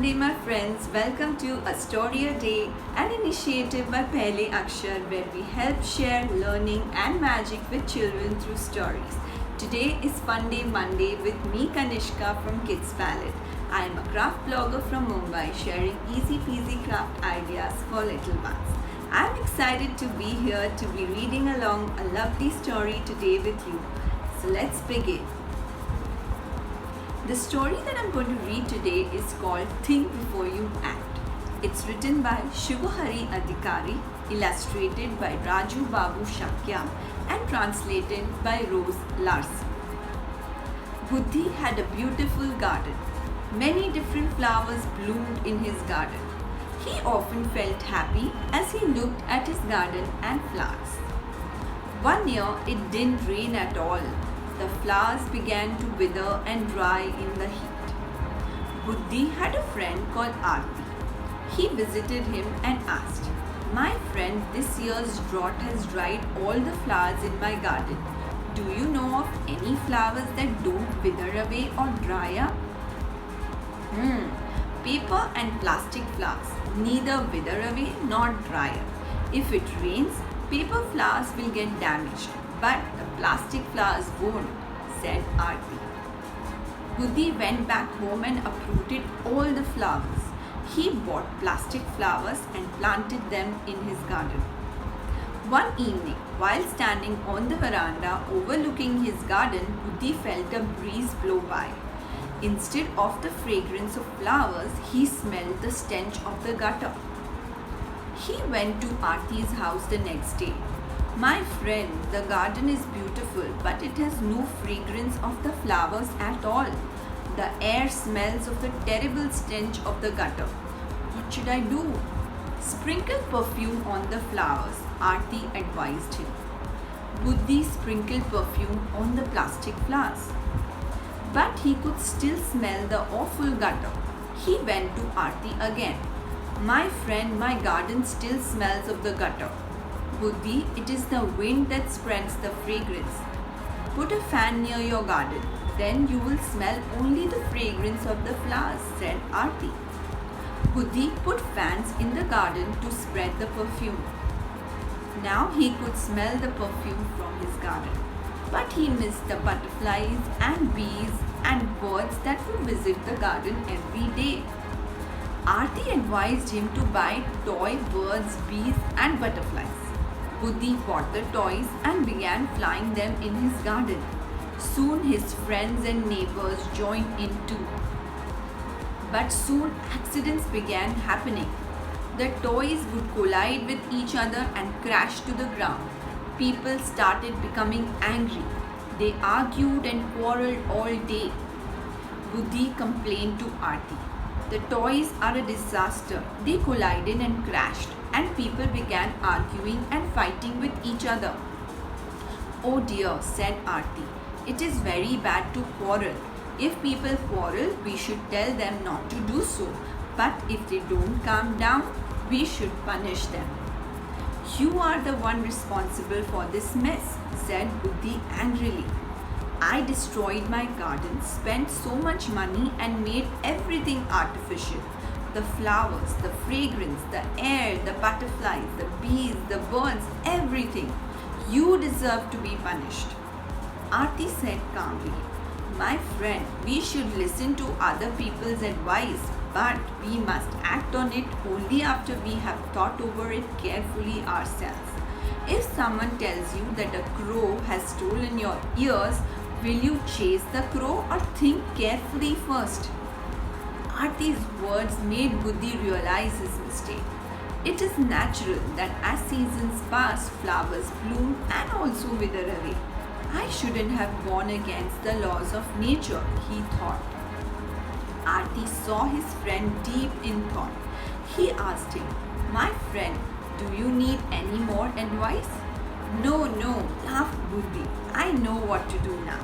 Monday, my friends. Welcome to A Story a Day, an initiative by Pehle Akshar where we help share learning and magic with children through stories. Today is Fun Day Monday with me, Kanishka from Kids Palette. I am a craft blogger from Mumbai sharing easy peasy craft ideas for little ones. I am excited to be here to be reading along a lovely story today with you. So let's begin. The story that I'm going to read today is called Think Before You Act. It's written by Shubhahari Adhikari, illustrated by Raju Babu Shakya, and translated by Rose Larson. Buddhi had a beautiful garden. Many different flowers bloomed in his garden. He often felt happy as he looked at his garden and flowers. One year it didn't rain at all. The flowers began to wither and dry in the heat. Buddhi had a friend called Aarti. He visited him and asked, "My friend, this year's drought has dried all the flowers in my garden. Do you know of any flowers that don't wither away or dry up?" Paper and plastic flowers neither wither away nor dry up. If it rains, paper flowers will get damaged, but the plastic flowers won't, said Aarti. Buddhi went back home and uprooted all the flowers. He bought plastic flowers and planted them in his garden. One evening, while standing on the veranda overlooking his garden, Buddhi felt a breeze blow by. Instead of the fragrance of flowers, he smelled the stench of the gutter. He went to Aarti's house the next day. "My friend, the garden is beautiful, but it has no fragrance of the flowers at all. The air smells of the terrible stench of the gutter. What should I do?" "Sprinkle perfume on the flowers," Aarti advised him. Buddhi sprinkled perfume on the plastic flowers, but he could still smell the awful gutter. He went to Aarti again. "My friend, my garden still smells of the gutter." "Buddhi, it is the wind that spreads the fragrance. Put a fan near your garden, then you will smell only the fragrance of the flowers," said Aarti. Buddhi put fans in the garden to spread the perfume. Now he could smell the perfume from his garden, but he missed the butterflies and bees and birds that would visit the garden every day. Aarti advised him to buy toy birds, bees and butterflies. Buddhi bought the toys and began flying them in his garden. Soon his friends and neighbors joined in too. But soon accidents began happening. The toys would collide with each other and crash to the ground. People started becoming angry. They argued and quarreled all day. Buddhi complained to Aarti. "The toys are a disaster. They collided and crashed, and people began arguing and fighting with each other." "Oh dear," said Aarti. "It is very bad to quarrel. If people quarrel, we should tell them not to do so. But if they don't calm down, we should punish them." "You are the one responsible for this mess," said Buddhi angrily. "I destroyed my garden, spent so much money and made everything artificial. The flowers, the fragrance, the air, the butterflies, the bees, the birds, everything. You deserve to be punished." Aarti said calmly, "My friend, we should listen to other people's advice, but we must act on it only after we have thought over it carefully ourselves. If someone tells you that a crow has stolen your ears, will you chase the crow or think carefully first?" Aarti's words made Buddhi realize his mistake. It is natural that as seasons pass, flowers bloom and also wither away. I shouldn't have gone against the laws of nature, he thought. Aarti saw his friend deep in thought. He asked him, "My friend, do you need any more advice?" "No, no," laughed Buddhi. "I know what to do now."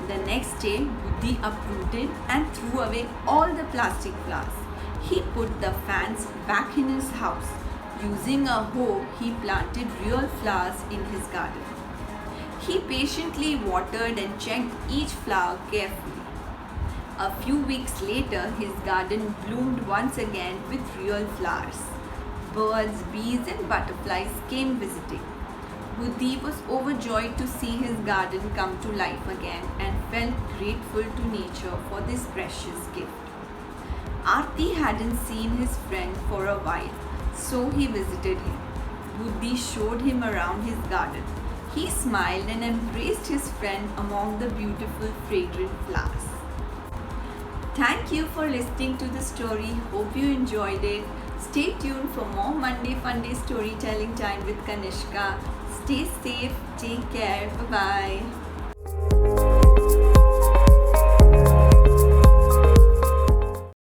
The next day, Buddhi uprooted and threw away all the plastic flowers. He put the fans back in his house. Using a hoe, he planted real flowers in his garden. He patiently watered and checked each flower carefully. A few weeks later, his garden bloomed once again with real flowers. Birds, bees, and butterflies came visiting. Buddhi was overjoyed to see his garden come to life again and felt grateful to nature for this precious gift. Aarti hadn't seen his friend for a while, so he visited him. Buddhi showed him around his garden. He smiled and embraced his friend among the beautiful fragrant flowers. Thank you for listening to the story. Hope you enjoyed it. Stay tuned for more Monday Fun Day storytelling time with Kanishka. Stay safe. Take care. Bye bye.